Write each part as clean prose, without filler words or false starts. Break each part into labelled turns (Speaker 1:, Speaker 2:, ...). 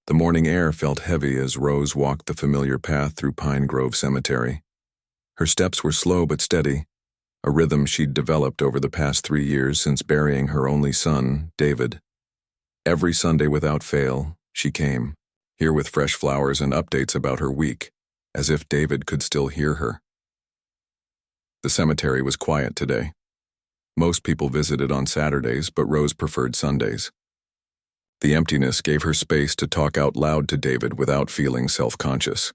Speaker 1: The morning air felt heavy as Rose walked the familiar path through Pine Grove Cemetery. Her steps were slow but steady, a rhythm she'd developed over the past 3 years since burying her only son, David. Every Sunday without fail, she came, here with fresh flowers and updates about her week, as if David could still hear her. The cemetery was quiet today. Most people visited on Saturdays, but Rose preferred Sundays. The emptiness gave her space to talk out loud to David without feeling self-conscious.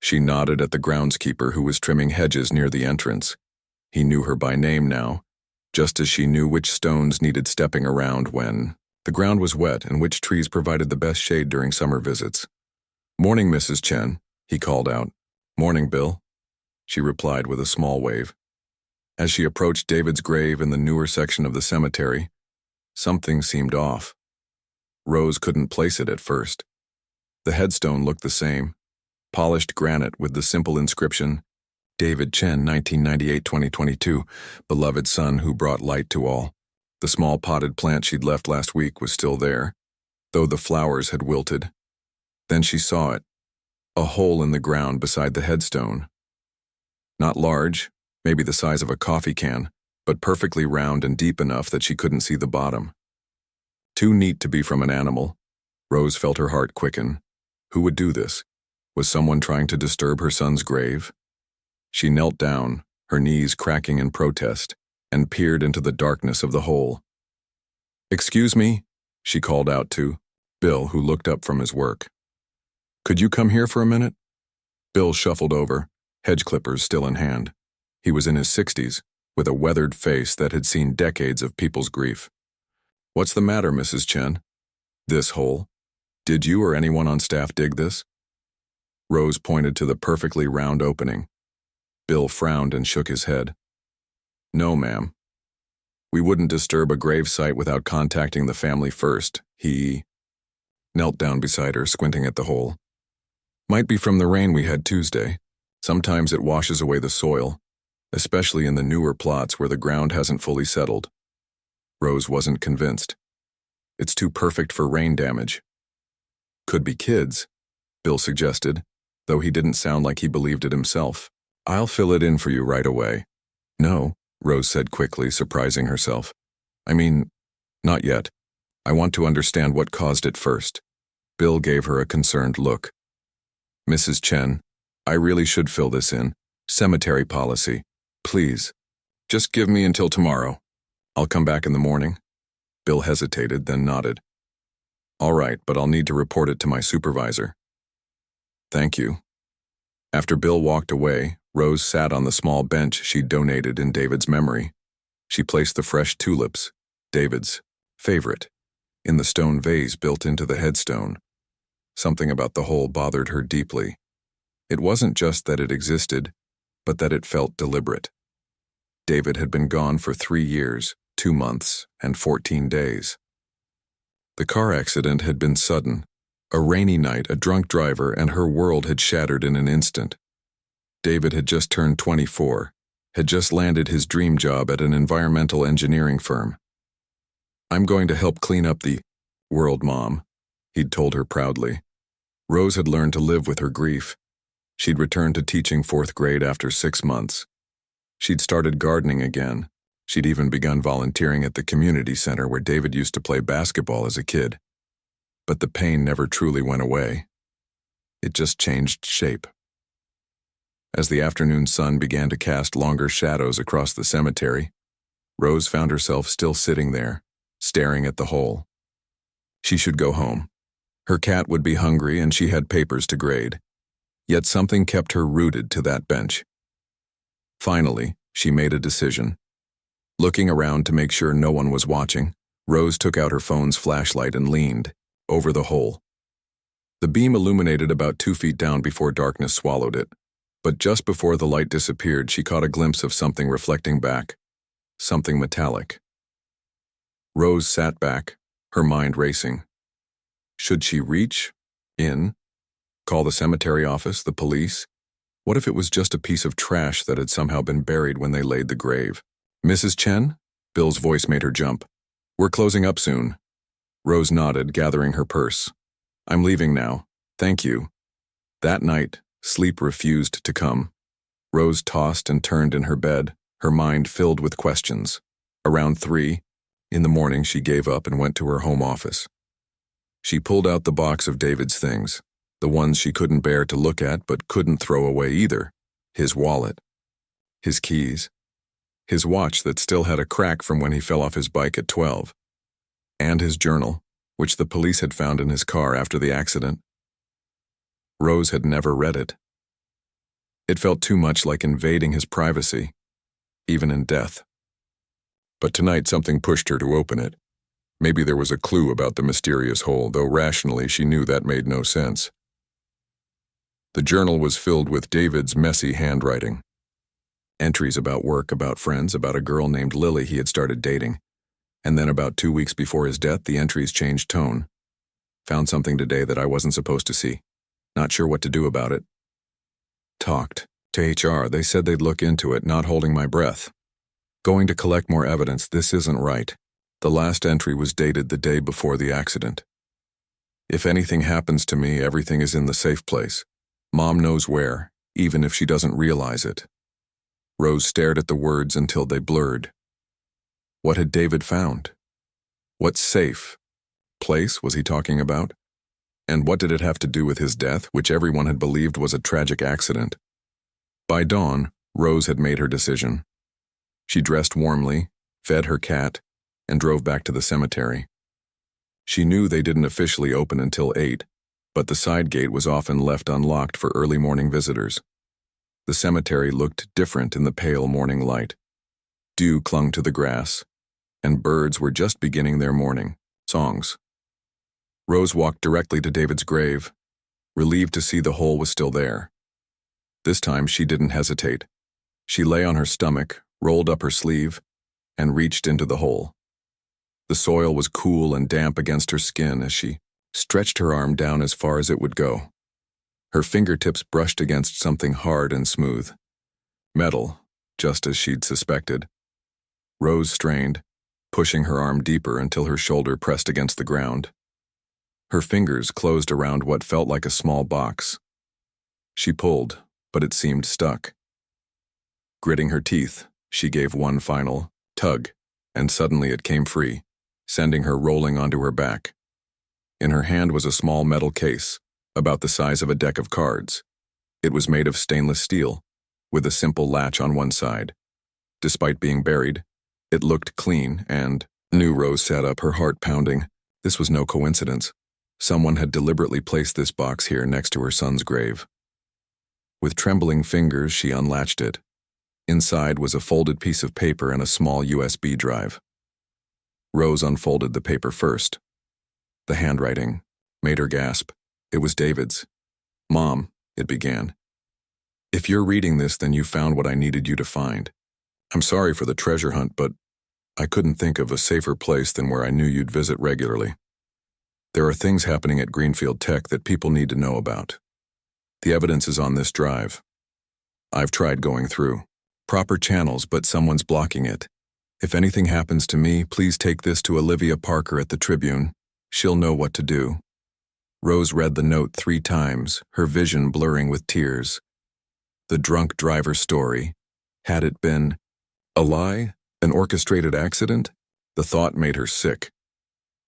Speaker 1: She nodded at the groundskeeper who was trimming hedges near the entrance. He knew her by name now, just as she knew which stones needed stepping around when the ground was wet and which trees provided the best shade during summer visits. "Morning, Mrs. Chen," he called out. "Morning, Bill," she replied with a small wave. As she approached David's grave in the newer section of the cemetery, something seemed off. Rose couldn't place it at first. The headstone looked the same, polished granite with the simple inscription, "David Chen, 1998-2022, beloved son who brought light to all." The small potted plant she'd left last week was still there, though the flowers had wilted. Then she saw it, a hole in the ground beside the headstone. Not large, maybe the size of a coffee can, but perfectly round and deep enough that she couldn't see the bottom. Too neat to be from an animal. Rose felt her heart quicken. Who would do this? Was someone trying to disturb her son's grave? She knelt down, her knees cracking in protest, and peered into the darkness of the hole. "Excuse me," she called out to Bill, who looked up from his work. "Could you come here for a minute?" Bill shuffled over, hedge clippers still in hand. He was in his 60s, with a weathered face that had seen decades of people's grief. "What's the matter, Mrs. Chen?" "This hole. Did you or anyone on staff dig this?" Rose pointed to the perfectly round opening. Bill frowned and shook his head. "No, ma'am. We wouldn't disturb a grave site without contacting the family first." He knelt down beside her, squinting at the hole. "Might be from the rain we had Tuesday. Sometimes it washes away the soil, especially in the newer plots where the ground hasn't fully settled." Rose wasn't convinced. "It's too perfect for rain damage." "Could be kids," Bill suggested, though he didn't sound like he believed it himself. "I'll fill it in for you right away." "No," Rose said quickly, surprising herself. "I mean, not yet. I want to understand what caused it first." Bill gave her a concerned look. "Mrs. Chen, I really should fill this in. Cemetery policy. Please. Just give me until tomorrow. I'll come back in the morning." Bill hesitated, then nodded. "All right, but I'll need to report it to my supervisor." "Thank you." After Bill walked away, Rose sat on the small bench she'd donated in David's memory. She placed the fresh tulips, David's favorite, in the stone vase built into the headstone. Something about the hole bothered her deeply. It wasn't just that it existed, but that it felt deliberate. David had been gone for 3 years, 2 months, and 14 days. The car accident had been sudden. A rainy night, a drunk driver, and her world had shattered in an instant. David had just turned 24, had just landed his dream job at an environmental engineering firm. "I'm going to help clean up the world, Mom," he'd told her proudly. Rose had learned to live with her grief. She'd returned to teaching 4th grade after 6 months. She'd started gardening again. She'd even begun volunteering at the community center where David used to play basketball as a kid. But the pain never truly went away. It just changed shape. As the afternoon sun began to cast longer shadows across the cemetery, Rose found herself still sitting there, staring at the hole. She should go home. Her cat would be hungry and she had papers to grade. Yet something kept her rooted to that bench. Finally, she made a decision. Looking around to make sure no one was watching, Rose took out her phone's flashlight and leaned over the hole. The beam illuminated about 2 feet down before darkness swallowed it, but just before the light disappeared, she caught a glimpse of something reflecting back, something metallic. Rose sat back, her mind racing. Should she reach in, call the cemetery office, the police? What if it was just a piece of trash that had somehow been buried when they laid the grave? "Mrs. Chen?" Bill's voice made her jump. "We're closing up soon." Rose nodded, gathering her purse. I'm leaving now. Thank you. That night, sleep refused to come. Rose tossed and turned in her bed, her mind filled with questions. Around 3 in the morning, she gave up and went to her home office. She pulled out the box of David's things, the ones she couldn't bear to look at but couldn't throw away either. His wallet, his keys, his watch that still had a crack from when he fell off his bike at 12, and his journal, which the police had found in his car after the accident. Rose had never read it. It felt too much like invading his privacy, even in death. But tonight something pushed her to open it. Maybe there was a clue about the mysterious hole, though rationally she knew that made no sense. The journal was filled with David's messy handwriting. Entries about work, about friends, about a girl named Lily he had started dating. And then about 2 weeks before his death, the entries changed tone. Found something today that I wasn't supposed to see. Not sure what to do about it. Talked to HR. They said they'd look into it, not holding my breath. Going to collect more evidence. This isn't right. The last entry was dated the day before the accident. If anything happens to me, everything is in the safe place. Mom knows where, even if she doesn't realize it. Rose stared at the words until they blurred. What had David found? What safe place was he talking about? And what did it have to do with his death, which everyone had believed was a tragic accident? By dawn, Rose had made her decision. She dressed warmly, fed her cat, and drove back to the cemetery. She knew they didn't officially open until 8, but the side gate was often left unlocked for early morning visitors. The cemetery looked different in the pale morning light. Dew clung to the grass, and birds were just beginning their morning songs. Rose walked directly to David's grave, relieved to see the hole was still there. This time she didn't hesitate. She lay on her stomach, rolled up her sleeve, and reached into the hole. The soil was cool and damp against her skin as she stretched her arm down as far as it would go. Her fingertips brushed against something hard and smooth. Metal, just as she'd suspected. Rose strained, pushing her arm deeper until her shoulder pressed against the ground. Her fingers closed around what felt like a small box. She pulled, but it seemed stuck. Gritting her teeth, she gave one final tug, and suddenly it came free, sending her rolling onto her back. In her hand was a small metal case, about the size of a deck of cards. It was made of stainless steel, with a simple latch on one side. Despite being buried, it looked clean and, new Rose sat up, her heart pounding. This was no coincidence. Someone had deliberately placed this box here next to her son's grave. With trembling fingers, she unlatched it. Inside was a folded piece of paper and a small USB drive. Rose unfolded the paper first. The handwriting made her gasp. It was David's. Mom, it began. If you're reading this, then you found what I needed you to find. I'm sorry for the treasure hunt, but I couldn't think of a safer place than where I knew you'd visit regularly. There are things happening at Greenfield Tech that people need to know about. The evidence is on this drive. I've tried going through proper channels, but someone's blocking it. If anything happens to me, please take this to Olivia Parker at the Tribune. She'll know what to do. Rose read the note 3 times, her vision blurring with tears. The drunk driver's story. Had it been a lie? An orchestrated accident? The thought made her sick.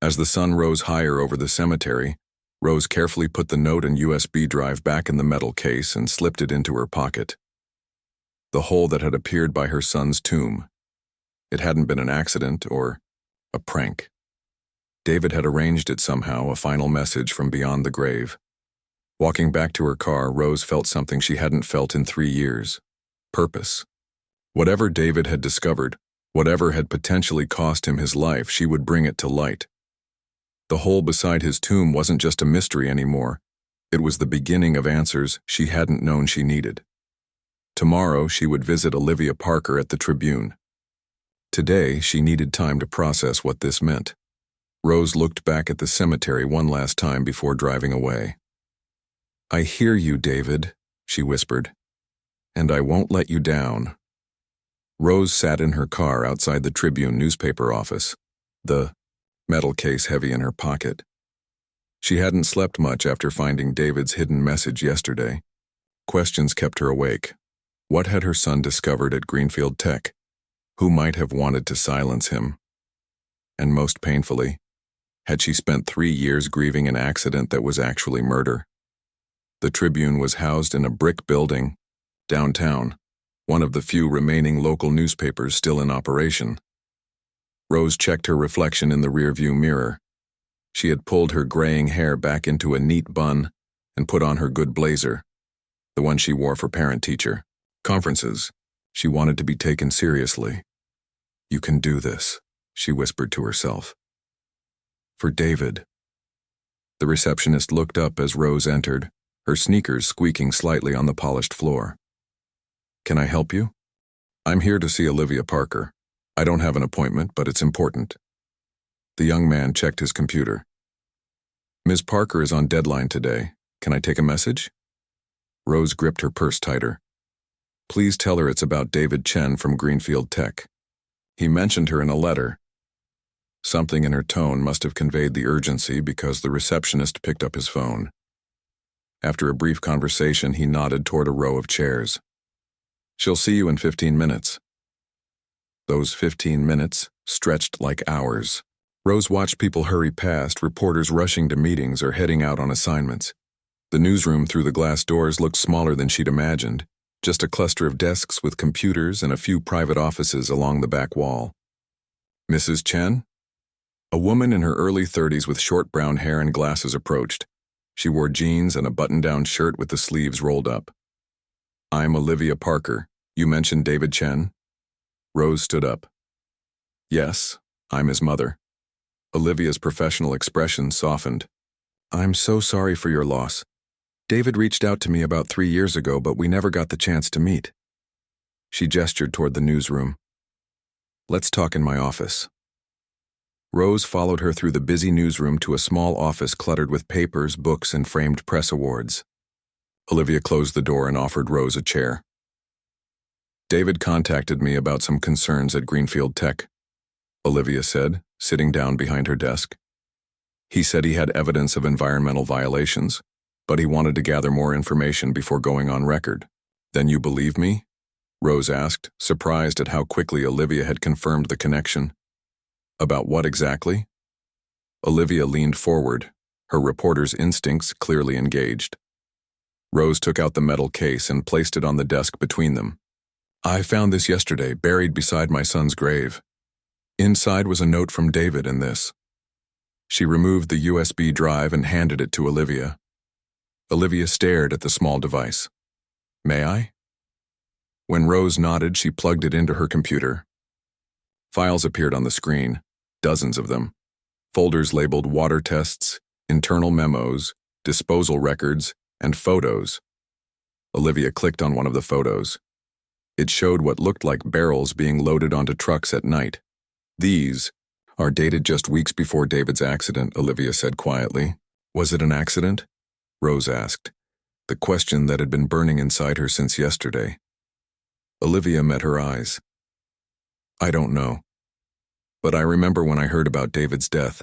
Speaker 1: As the sun rose higher over the cemetery, Rose carefully put the note and USB drive back in the metal case and slipped it into her pocket. The hole that had appeared by her son's tomb. It hadn't been an accident or a prank. David had arranged it somehow, a final message from beyond the grave. Walking back to her car, Rose felt something she hadn't felt in 3 years. Purpose. Whatever David had discovered, whatever had potentially cost him his life, she would bring it to light. The hole beside his tomb wasn't just a mystery anymore. It was the beginning of answers she hadn't known she needed. Tomorrow, she would visit Olivia Parker at the Tribune. Today, she needed time to process what this meant. Rose looked back at the cemetery one last time before driving away. I hear you, David, she whispered, and I won't let you down. Rose sat in her car outside the Tribune newspaper office, the metal case heavy in her pocket. She hadn't slept much after finding David's hidden message yesterday. Questions kept her awake. What had her son discovered at Greenfield Tech? Who might have wanted to silence him? And most painfully, had she spent 3 years grieving an accident that was actually murder? The Tribune was housed in a brick building, downtown, one of the few remaining local newspapers still in operation. Rose checked her reflection in the rearview mirror. She had pulled her graying hair back into a neat bun and put on her good blazer, the one she wore for parent-teacher conferences. She wanted to be taken seriously. "You can do this," she whispered to herself. "For David." The receptionist looked up as Rose entered, her sneakers squeaking slightly on the polished floor. "Can I help you?" "I'm here to see Olivia Parker. I don't have an appointment, but it's important." The young man checked his computer. "Ms. Parker is on deadline today. Can I take a message?" Rose gripped her purse tighter. "Please tell her it's about David Chen from Greenfield Tech. He mentioned her in a letter." Something in her tone must have conveyed the urgency because the receptionist picked up his phone. After a brief conversation, he nodded toward a row of chairs. "She'll see you in 15 minutes. Those 15 minutes stretched like hours. Rose watched people hurry past, reporters rushing to meetings or heading out on assignments. The newsroom through the glass doors looked smaller than she'd imagined, just a cluster of desks with computers and a few private offices along the back wall. "Mrs. Chen?" A woman in her early 30s with short brown hair and glasses approached. She wore jeans and a button-down shirt with the sleeves rolled up. "I'm Olivia Parker. You mentioned David Chen?" Rose stood up. "Yes, I'm his mother." Olivia's professional expression softened. "I'm so sorry for your loss. David reached out to me about 3 years ago, but we never got the chance to meet." She gestured toward the newsroom. "Let's talk in my office." Rose followed her through the busy newsroom to a small office cluttered with papers, books, and framed press awards. Olivia closed the door and offered Rose a chair. "David contacted me about some concerns at Greenfield Tech," Olivia said, sitting down behind her desk. "He said he had evidence of environmental violations, but he wanted to gather more information before going on record." "Then you believe me?" Rose asked, surprised at how quickly Olivia had confirmed the connection. "About what exactly?" Olivia leaned forward, her reporter's instincts clearly engaged. Rose took out the metal case and placed it on the desk between them. "I found this yesterday, buried beside my son's grave. Inside was a note from David and this." She removed the USB drive and handed it to Olivia. Olivia stared at the small device. "May I?" When Rose nodded, she plugged it into her computer. Files appeared on the screen, dozens of them. Folders labeled water tests, internal memos, disposal records, and photos. Olivia clicked on one of the photos. It showed what looked like barrels being loaded onto trucks at night. "These are dated just weeks before David's accident," Olivia said quietly. "Was it an accident?" Rose asked, the question that had been burning inside her since yesterday. Olivia met her eyes. "I don't know. But I remember when I heard about David's death.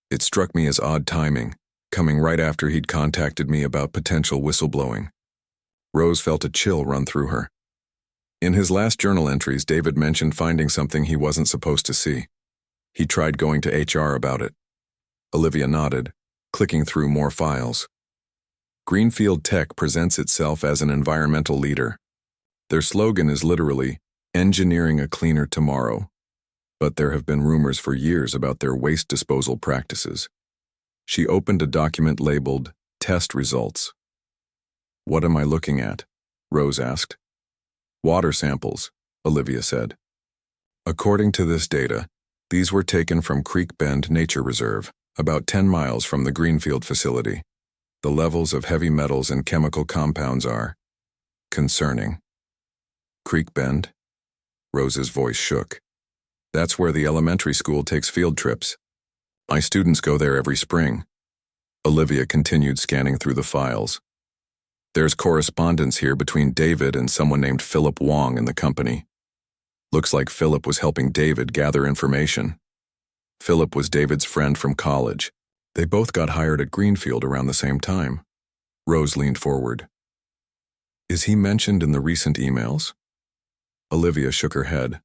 Speaker 1: It struck me as odd timing, coming right after he'd contacted me about potential whistleblowing." Rose felt a chill run through her. In his last journal entries, David mentioned finding something he wasn't supposed to see. He tried going to HR about it. Olivia nodded, clicking through more files. Greenfield Tech presents itself as an environmental leader. Their slogan is literally, "Engineering a cleaner tomorrow." But there have been rumors for years about their waste disposal practices. She opened a document labeled, "Test Results." "What am I looking at?" Rose asked. "Water samples," Olivia said. "According to this data, these were taken from Creek Bend Nature Reserve, about 10 miles from the Greenfield facility. The levels of heavy metals and chemical compounds are concerning." "Creek Bend?" Rose's voice shook. "That's where the elementary school takes field trips. My students go there every spring." Olivia continued scanning through the files. "There's correspondence here between David and someone named Philip Wong in the company. Looks like Philip was helping David gather information. Philip was David's friend from college. They both got hired at Greenfield around the same time. Rose leaned forward. Is he mentioned in the recent emails? Olivia shook her head.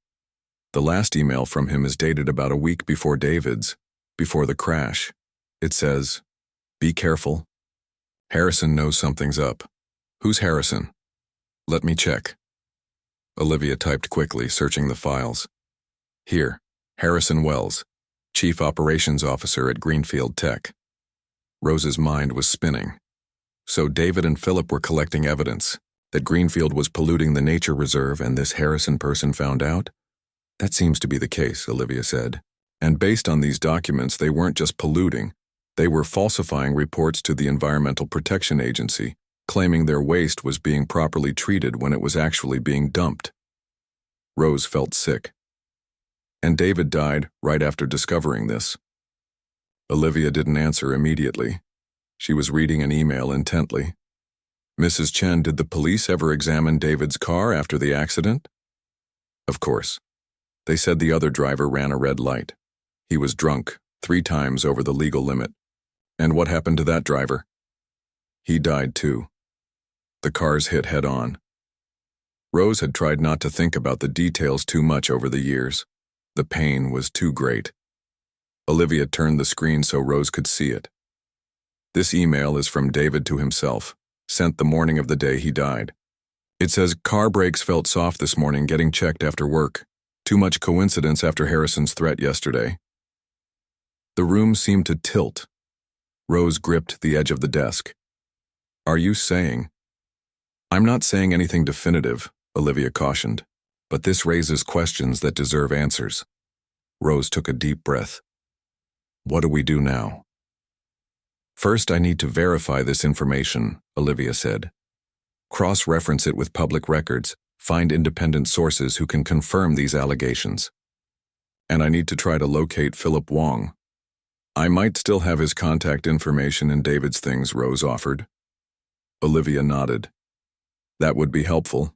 Speaker 1: The last email from him is dated about a week before David's, before the crash. It says, "Be careful. Harrison knows something's up." Who's Harrison? Let me check. Olivia typed quickly, searching the files. Here, Harrison Wells, Chief Operations Officer at Greenfield Tech. Rose's mind was spinning. So David and Philip were collecting evidence that Greenfield was polluting the nature reserve and this Harrison person found out? That seems to be the case, Olivia said. And based on these documents, they weren't just polluting. They were falsifying reports to the Environmental Protection Agency, claiming their waste was being properly treated when it was actually being dumped. Rose felt sick. And David died right after discovering this. Olivia didn't answer immediately. She was reading an email intently. Mrs. Chen, did the police ever examine David's car after the accident? Of course. They said the other driver ran a red light. He was drunk, 3 times over the legal limit. And what happened to that driver? He died too. The cars hit head-on. Rose had tried not to think about the details too much over the years. The pain was too great. Olivia turned the screen so Rose could see it. This email is from David to himself, sent the morning of the day he died. It says, car brakes felt soft this morning getting checked after work. Too much coincidence after Harrison's threat yesterday. The room seemed to tilt. Rose gripped the edge of the desk. Are you saying? I'm not saying anything definitive, Olivia cautioned, but this raises questions that deserve answers. Rose took a deep breath. What do we do now? First, I need to verify this information, Olivia said. Cross-reference it with public records, find independent sources who can confirm these allegations. And I need to try to locate Philip Wong. I might still have his contact information in David's things, Rose offered. Olivia nodded. That would be helpful.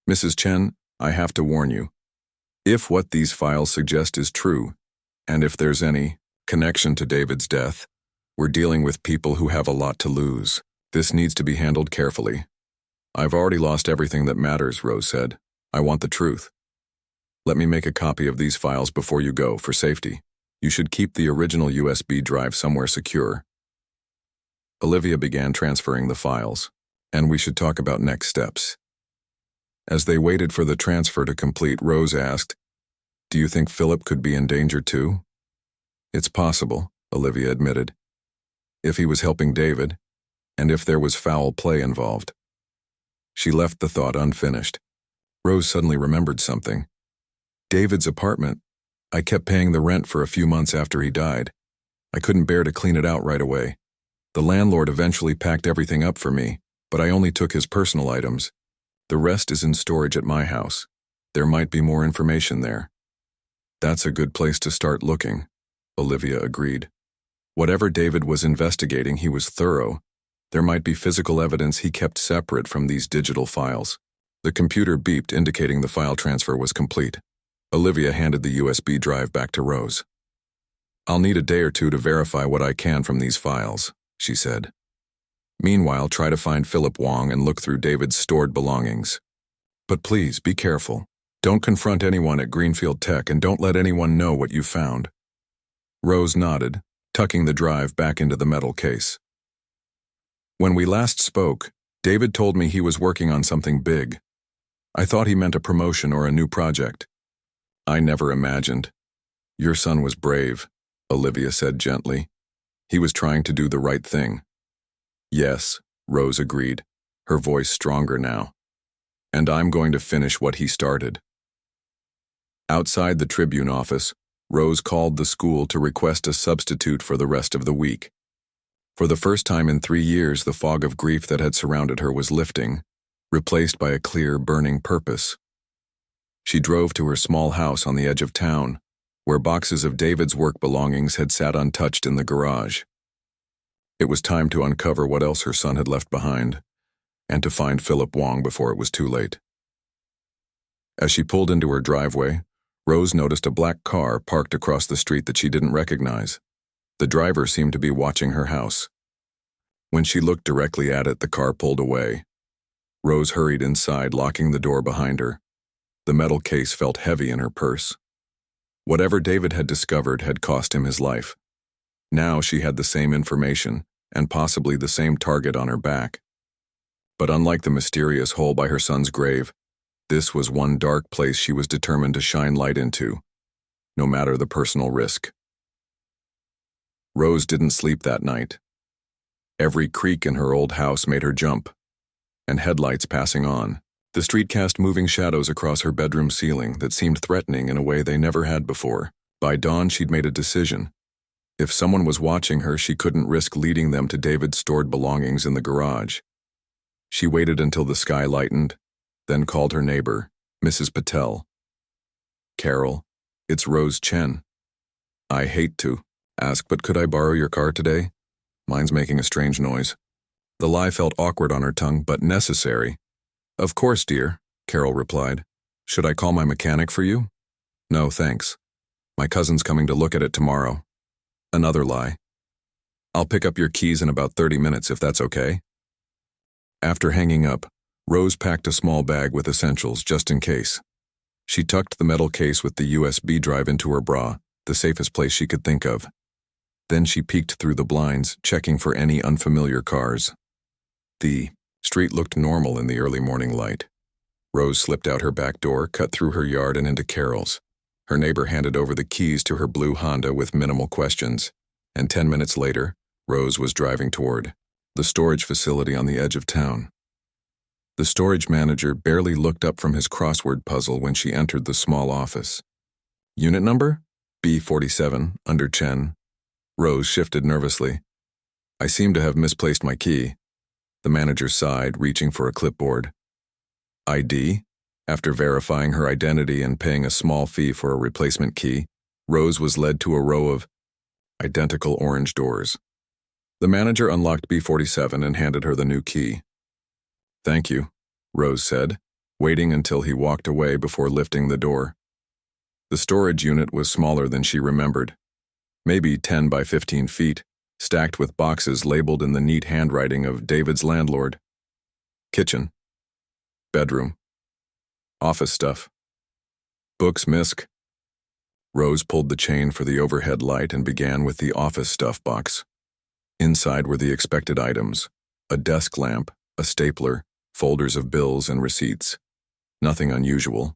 Speaker 1: Mrs. Chen, I have to warn you. If what these files suggest is true, and if there's any connection to David's death, we're dealing with people who have a lot to lose. This needs to be handled carefully. I've already lost everything that matters, Rose said. I want the truth. Let me make a copy of these files before you go, for safety. You should keep the original USB drive somewhere secure. Olivia began transferring the files, and we should talk about next steps. As they waited for the transfer to complete, Rose asked, Do you think Philip could be in danger too? It's possible, Olivia admitted. If he was helping David, and if there was foul play involved. She left the thought unfinished. Rose suddenly remembered something. David's apartment. I kept paying the rent for a few months after he died. I couldn't bear to clean it out right away. The landlord eventually packed everything up for me, but I only took his personal items. The rest is in storage at my house. There might be more information there. That's a good place to start looking, Olivia agreed. Whatever David was investigating, he was thorough. There might be physical evidence he kept separate from these digital files. The computer beeped, indicating the file transfer was complete. Olivia handed the USB drive back to Rose. I'll need a day or two to verify what I can from these files, she said. Meanwhile, try to find Philip Wong and look through David's stored belongings. But please, be careful. Don't confront anyone at Greenfield Tech and don't let anyone know what you found. Rose nodded, tucking the drive back into the metal case. When we last spoke, David told me he was working on something big. I thought he meant a promotion or a new project. I never imagined. Your son was brave, Olivia said gently. He was trying to do the right thing. Yes, Rose agreed, her voice stronger now. And I'm going to finish what he started. Outside the Tribune office, Rose called the school to request a substitute for the rest of the week. For the first time in 3 years, the fog of grief that had surrounded her was lifting, replaced by a clear, burning purpose. She drove to her small house on the edge of town, where boxes of David's work belongings had sat untouched in the garage. It was time to uncover what else her son had left behind, and to find Philip Wong before it was too late. As she pulled into her driveway, Rose noticed a black car parked across the street that she didn't recognize. The driver seemed to be watching her house. When she looked directly at it, the car pulled away. Rose hurried inside, locking the door behind her. The metal case felt heavy in her purse. Whatever David had discovered had cost him his life. Now she had the same information, and possibly the same target on her back. But unlike the mysterious hole by her son's grave, this was one dark place she was determined to shine light into, no matter the personal risk. Rose didn't sleep that night. Every creak in her old house made her jump, and headlights passing on. The street cast moving shadows across her bedroom ceiling that seemed threatening in a way they never had before. By dawn, she'd made a decision. If someone was watching her, she couldn't risk leading them to David's stored belongings in the garage. She waited until the sky lightened, then called her neighbor, Mrs. Patel. "Carol, it's Rose Chen. I hate to ask, but could I borrow your car today? Mine's making a strange noise." The lie felt awkward on her tongue, but necessary. "Of course, dear," Carol replied. "Should I call my mechanic for you?" "No, thanks. My cousin's coming to look at it tomorrow." Another lie. "I'll pick up your keys in about 30 minutes if that's okay." After hanging up, Rose packed a small bag with essentials just in case. She tucked the metal case with the USB drive into her bra, the safest place she could think of. Then she peeked through the blinds, checking for any unfamiliar cars. The street looked normal in the early morning light. Rose slipped out her back door, cut through her yard and into Carol's. Her neighbor handed over the keys to her blue Honda with minimal questions, and 10 minutes later, Rose was driving toward the storage facility on the edge of town. The storage manager barely looked up from his crossword puzzle when she entered the small office. "Unit number? B47, under Chen." Rose shifted nervously. "I seem to have misplaced my key." The manager sighed, reaching for a clipboard. "ID?" After verifying her identity and paying a small fee for a replacement key, Rose was led to a row of identical orange doors. The manager unlocked B47 and handed her the new key. "Thank you," Rose said, waiting until he walked away before lifting the door. The storage unit was smaller than she remembered, maybe 10 by 15 feet, stacked with boxes labeled in the neat handwriting of David's landlord. Kitchen. Bedroom. Office stuff. Books, Misk. Rose pulled the chain for the overhead light and began with the office stuff box. Inside were the expected items: a desk lamp, a stapler, folders of bills and receipts. Nothing unusual.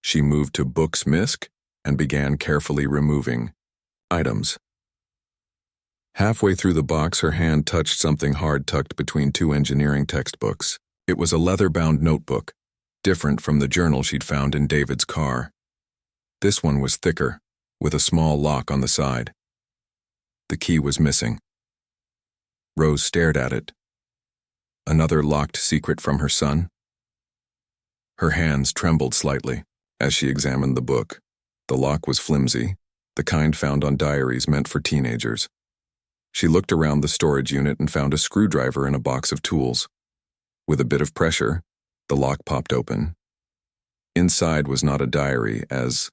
Speaker 1: She moved to Books, Misk and began carefully removing items. Halfway through the box, her hand touched something hard tucked between two engineering textbooks. It was a leather-bound notebook, different from the journal she'd found in David's car. This one was thicker, with a small lock on the side. The key was missing. Rose stared at it. Another locked secret from her son? Her hands trembled slightly as she examined the book. The lock was flimsy, the kind found on diaries meant for teenagers. She looked around the storage unit and found a screwdriver and a box of tools. With a bit of pressure, the lock popped open. Inside was not a diary, as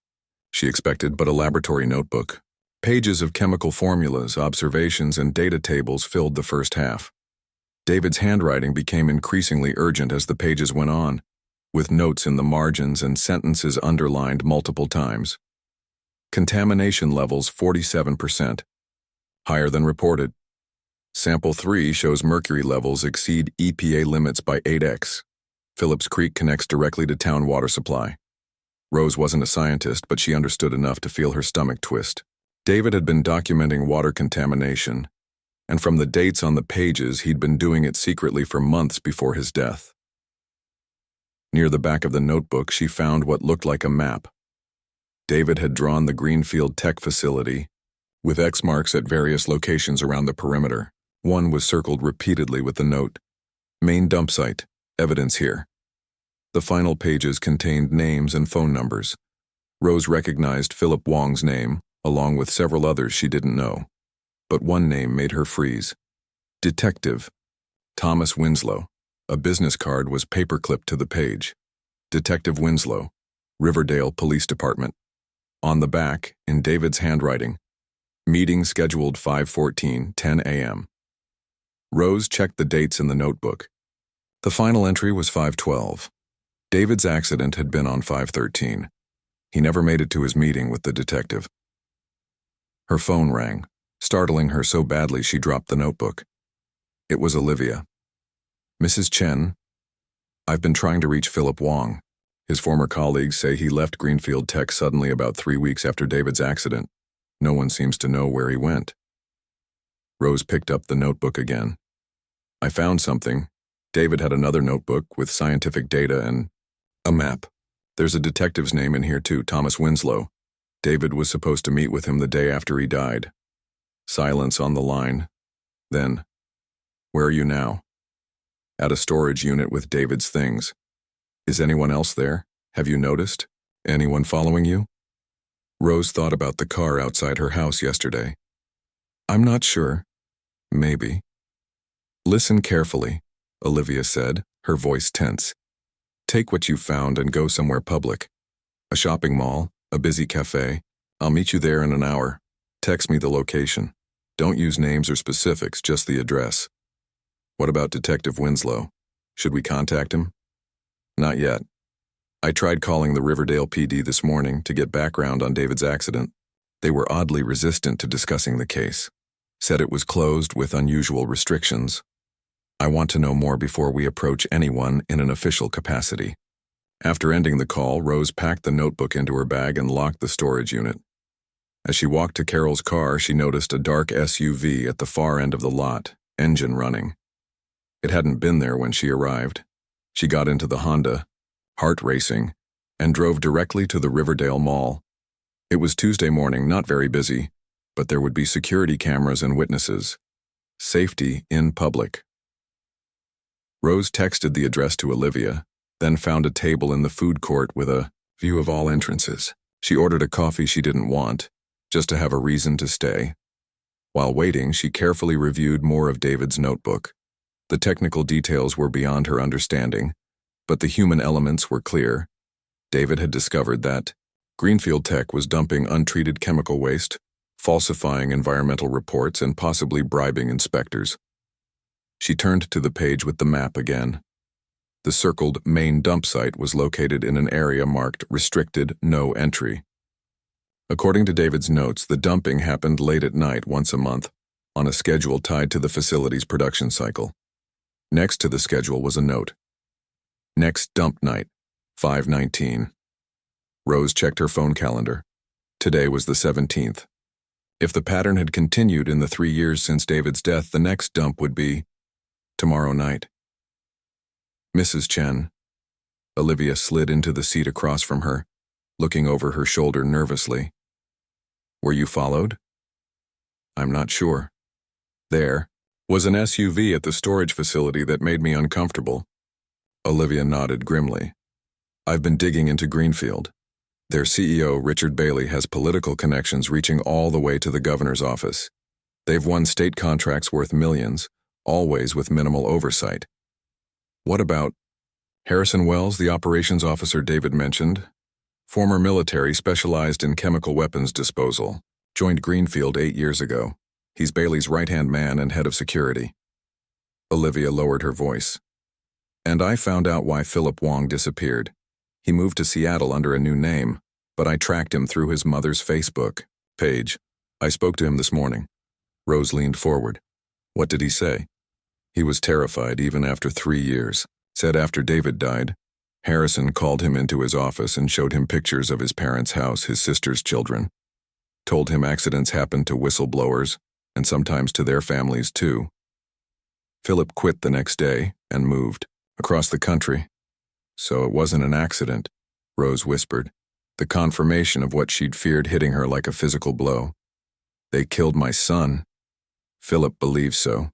Speaker 1: she expected, but a laboratory notebook. Pages of chemical formulas, observations, and data tables filled the first half. David's handwriting became increasingly urgent as the pages went on, with notes in the margins and sentences underlined multiple times. Contamination levels 47%, higher than reported. Sample 3 shows mercury levels exceed EPA limits by 8x. Phillips Creek connects directly to town water supply. Rose wasn't a scientist, but she understood enough to feel her stomach twist. David had been documenting water contamination, and from the dates on the pages, he'd been doing it secretly for months before his death. Near the back of the notebook, she found what looked like a map. David had drawn the Greenfield Tech facility, with X marks at various locations around the perimeter. One was circled repeatedly with the note, "Main dump site, evidence here." The final pages contained names and phone numbers. Rose recognized Philip Wong's name, along with several others she didn't know. But one name made her freeze. Detective Thomas Winslow. A business card was paperclipped to the page. Detective Winslow, Riverdale Police Department. On the back, in David's handwriting, Meeting scheduled 5:14, 10 a.m. Rose checked the dates in the notebook. The final entry was 5:12. David's accident had been on 5:13. He never made it to his meeting with the detective. Her phone rang, startling her so badly she dropped the notebook. It was Olivia. "Mrs. Chen, I've been trying to reach Philip Wong. His former colleagues say he left Greenfield Tech suddenly about 3 weeks after David's accident. No one seems to know where he went." Rose picked up the notebook again. "I found something. David had another notebook with scientific data and a map. There's a detective's name in here too, Thomas Winslow. David was supposed to meet with him the day after he died." Silence on the line. Then, "Where are you now?" "At a storage unit with David's things. Is anyone else there? Have you noticed? Anyone following you?" Rose thought about the car outside her house yesterday. "I'm not sure. Maybe." "Listen carefully," Olivia said, her voice tense. "Take what you found and go somewhere public. A shopping mall, a busy cafe. I'll meet you there in an hour. Text me the location. Don't use names or specifics, just the address." "What about Detective Winslow? Should we contact him?" "Not yet. I tried calling the Riverdale PD this morning to get background on David's accident. They were oddly resistant to discussing the case. Said it was closed with unusual restrictions. I want to know more before we approach anyone in an official capacity." After ending the call, Rose packed the notebook into her bag and locked the storage unit. As she walked to Carol's car, she noticed a dark SUV at the far end of the lot, engine running. It hadn't been there when she arrived. She got into the Honda, heart racing, and drove directly to the Riverdale Mall. It was Tuesday morning, not very busy, but there would be security cameras and witnesses. Safety in public. Rose texted the address to Olivia, then found a table in the food court with a view of all entrances. She ordered a coffee she didn't want, just to have a reason to stay. While waiting, she carefully reviewed more of David's notebook. The technical details were beyond her understanding, but the human elements were clear. David had discovered that Greenfield Tech was dumping untreated chemical waste, falsifying environmental reports, and possibly bribing inspectors. She turned to the page with the map again. The circled main dump site was located in an area marked Restricted, No Entry. According to David's notes, the dumping happened late at night once a month, on a schedule tied to the facility's production cycle. Next to the schedule was a note. Next dump night, 5:19. Rose checked her phone calendar. Today was the 17th. If the pattern had continued in the 3 years since David's death, the next dump would be tomorrow night. "Mrs. Chen." Olivia slid into the seat across from her, looking over her shoulder nervously. "Were you followed?" "I'm not sure. There was an SUV at the storage facility that made me uncomfortable." Olivia nodded grimly. "I've been digging into Greenfield. Their CEO, Richard Bailey, has political connections reaching all the way to the governor's office. They've won state contracts worth millions, always with minimal oversight." "What about Harrison Wells, the operations officer David mentioned? Former military, specialized in chemical weapons disposal. Joined Greenfield 8 years ago. He's Bailey's right-hand man and head of security." Olivia lowered her voice. "And I found out why Philip Wong disappeared. He moved to Seattle under a new name, but I tracked him through his mother's Facebook page. I spoke to him this morning." Rose leaned forward. "What did he say?" "He was terrified even after 3 years. Said after David died, Harrison called him into his office and showed him pictures of his parents' house, his sister's children. Told him accidents happened to whistleblowers, and sometimes to their families too. Philip quit the next day and moved across the country. So it wasn't an accident," Rose whispered, the confirmation of what she'd feared hitting her like a physical blow. "They killed my son." Philip believes so.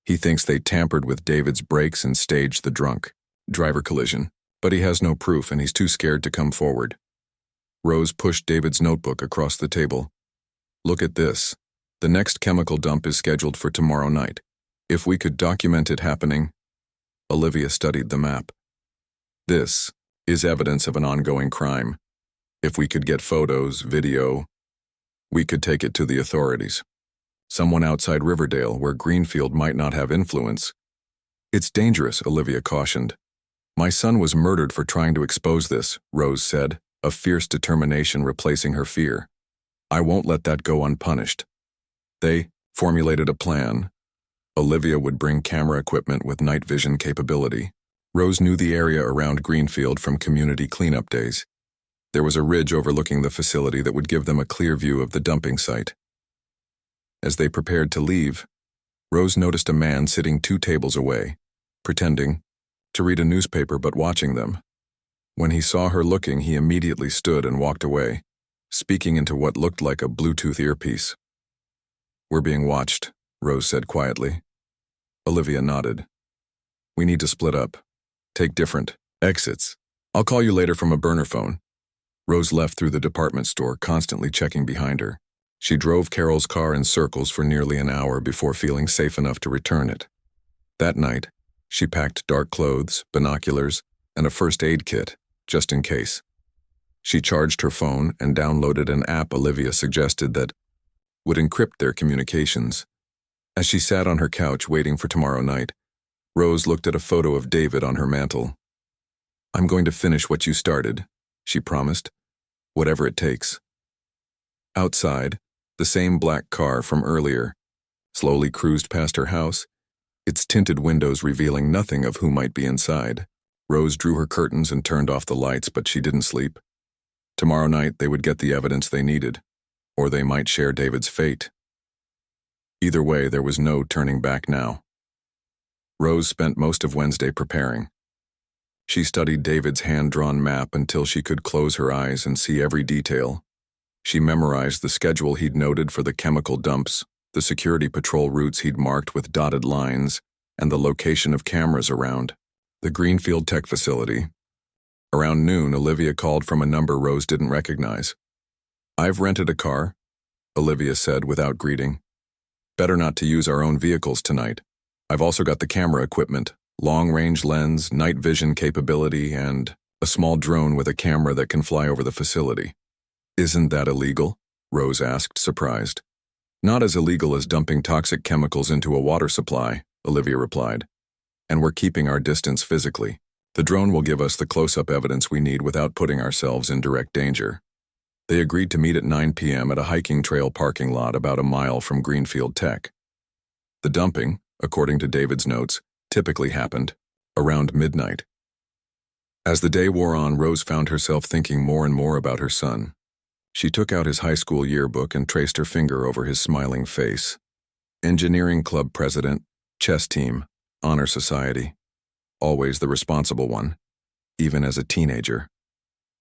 Speaker 1: He thinks they tampered with David's brakes and staged the driver collision, but he has no proof and he's too scared to come forward. Rose pushed David's notebook across the table. "Look at this. The next chemical dump is scheduled for tomorrow night. If we could document it happening." Olivia studied the map. "This is evidence of an ongoing crime. If we could get photos, video, We could take it to the authorities. Someone outside Riverdale, where Greenfield might not have influence. It's dangerous, Olivia cautioned. My son was murdered for trying to expose this, Rose said, a fierce determination replacing her fear. I won't let that go unpunished. They formulated a plan. Olivia would bring camera equipment with night vision capability. Rose knew the area around Greenfield from community cleanup days. There was a ridge overlooking the facility that would give them a clear view of the dumping site. As they prepared to leave, Rose noticed a man sitting 2 tables away, pretending to read a newspaper but watching them. When he saw her looking, he immediately stood and walked away, speaking into what looked like a Bluetooth earpiece. We're being watched, Rose said quietly. Olivia nodded. We need to split up. Take different exits. I'll call you later from a burner phone. Rose left through the department store, constantly checking behind her. She drove Carol's car in circles for nearly an hour before feeling safe enough to return it. That night, she packed dark clothes, binoculars, and a first aid kit, just in case. She charged her phone and downloaded an app Olivia suggested that would encrypt their communications. As she sat on her couch waiting for tomorrow night, Rose looked at a photo of David on her mantel. I'm going to finish what you started, she promised, whatever it takes. Outside, the same black car from earlier slowly cruised past her house, its tinted windows revealing nothing of who might be inside. Rose drew her curtains and turned off the lights, but she didn't sleep. Tomorrow night they would get the evidence they needed, or they might share David's fate. Either way, there was no turning back now. Rose spent most of Wednesday preparing. She studied David's hand-drawn map until she could close her eyes and see every detail. She memorized the schedule he'd noted for the chemical dumps, the security patrol routes he'd marked with dotted lines, and the location of cameras around the Greenfield Tech facility. Around noon, Olivia called from a number Rose didn't recognize. I've rented a car, Olivia said without greeting. Better not to use our own vehicles tonight. I've also got the camera equipment, long-range lens, night vision capability, and a small drone with a camera that can fly over the facility. Isn't that illegal? Rose asked, surprised. Not as illegal as dumping toxic chemicals into a water supply, Olivia replied. And we're keeping our distance physically. The drone will give us the close-up evidence we need without putting ourselves in direct danger. They agreed to meet at 9 p.m. at a hiking trail parking lot about a mile from Greenfield Tech. The dumping, according to David's notes, typically happened around midnight. As the day wore on, Rose found herself thinking more and more about her son. She took out his high school yearbook and traced her finger over his smiling face. Engineering club president, chess team, honor society. Always the responsible one, even as a teenager.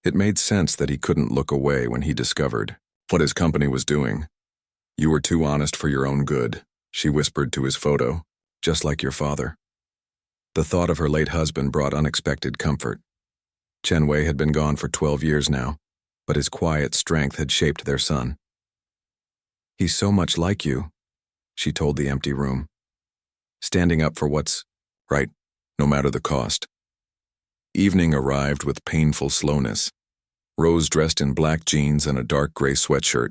Speaker 1: It made sense that he couldn't look away when he discovered what his company was doing. You were too honest for your own good, she whispered to his photo, just like your father. The thought of her late husband brought unexpected comfort. Chen Wei had been gone for 12 years now, but his quiet strength had shaped their son. He's so much like you, she told the empty room. Standing up for what's right, no matter the cost. Evening arrived with painful slowness. Rose dressed in black jeans and a dark gray sweatshirt.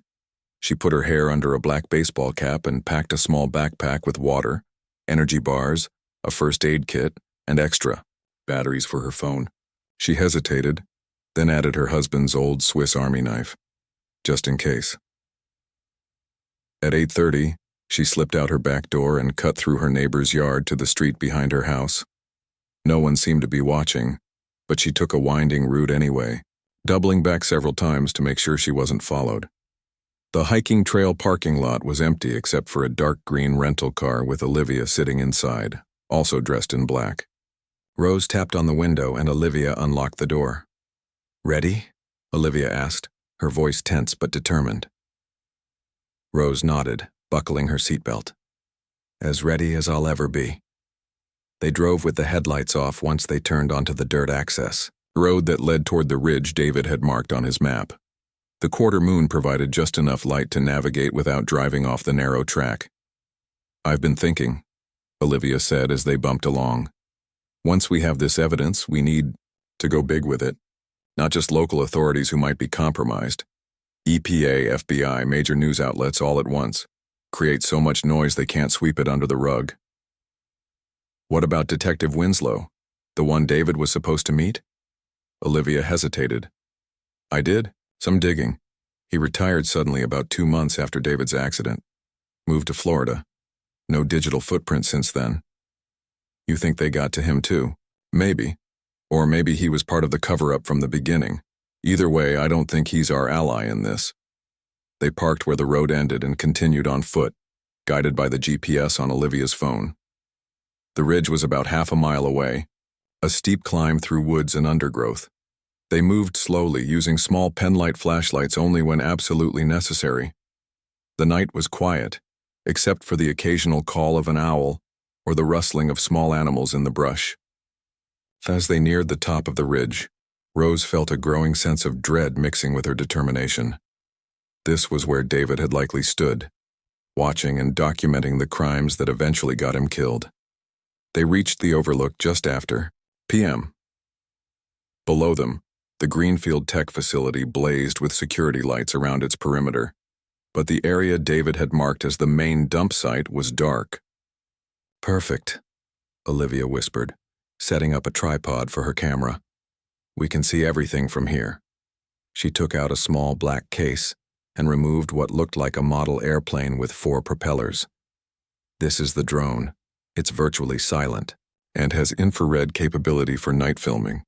Speaker 1: She put her hair under a black baseball cap and packed a small backpack with water, energy bars, a first aid kit, and extra batteries for her phone. She hesitated, then added her husband's old Swiss Army knife, just in case. At 8:30, she slipped out her back door and cut through her neighbor's yard to the street behind her house. No one seemed to be watching, but she took a winding route anyway, doubling back several times to make sure she wasn't followed. The hiking trail parking lot was empty except for a dark green rental car with Olivia sitting inside, also dressed in black. Rose tapped on the window and Olivia unlocked the door. "Ready?" Olivia asked, her voice tense but determined. Rose nodded, buckling her seatbelt. "As ready as I'll ever be." They drove with the headlights off once they turned onto the dirt access, road that led toward the ridge David had marked on his map. The quarter moon provided just enough light to navigate without driving off the narrow track. "I've been thinking," Olivia said as they bumped along. "Once we have this evidence, we need to go big with it. Not just local authorities who might be compromised, EPA, FBI, major news outlets all at once. Create so much noise they can't sweep it under the rug. What about Detective Winslow, the one David was supposed to meet? Olivia hesitated. I did some digging. He retired suddenly about 2 months after David's accident. Moved to Florida. No digital footprint since then. You think they got to him too? Maybe. Or maybe he was part of the cover-up from the beginning. Either way, I don't think he's our ally in this. They parked where the road ended and continued on foot, guided by the GPS on Olivia's phone. The ridge was about half a mile away, a steep climb through woods and undergrowth. They moved slowly, using small penlight flashlights only when absolutely necessary. The night was quiet, except for the occasional call of an owl or the rustling of small animals in the brush. As they neared the top of the ridge, Rose felt a growing sense of dread mixing with her determination. This was where David had likely stood, watching and documenting the crimes that eventually got him killed. They reached the overlook just after p.m. Below them, the Greenfield Tech facility blazed with security lights around its perimeter, but the area David had marked as the main dump site was dark. Perfect, Olivia whispered, setting up a tripod for her camera. We can see everything from here. She took out a small black case and removed what looked like a model airplane with 4 propellers. This is the drone. It's virtually silent and has infrared capability for night filming.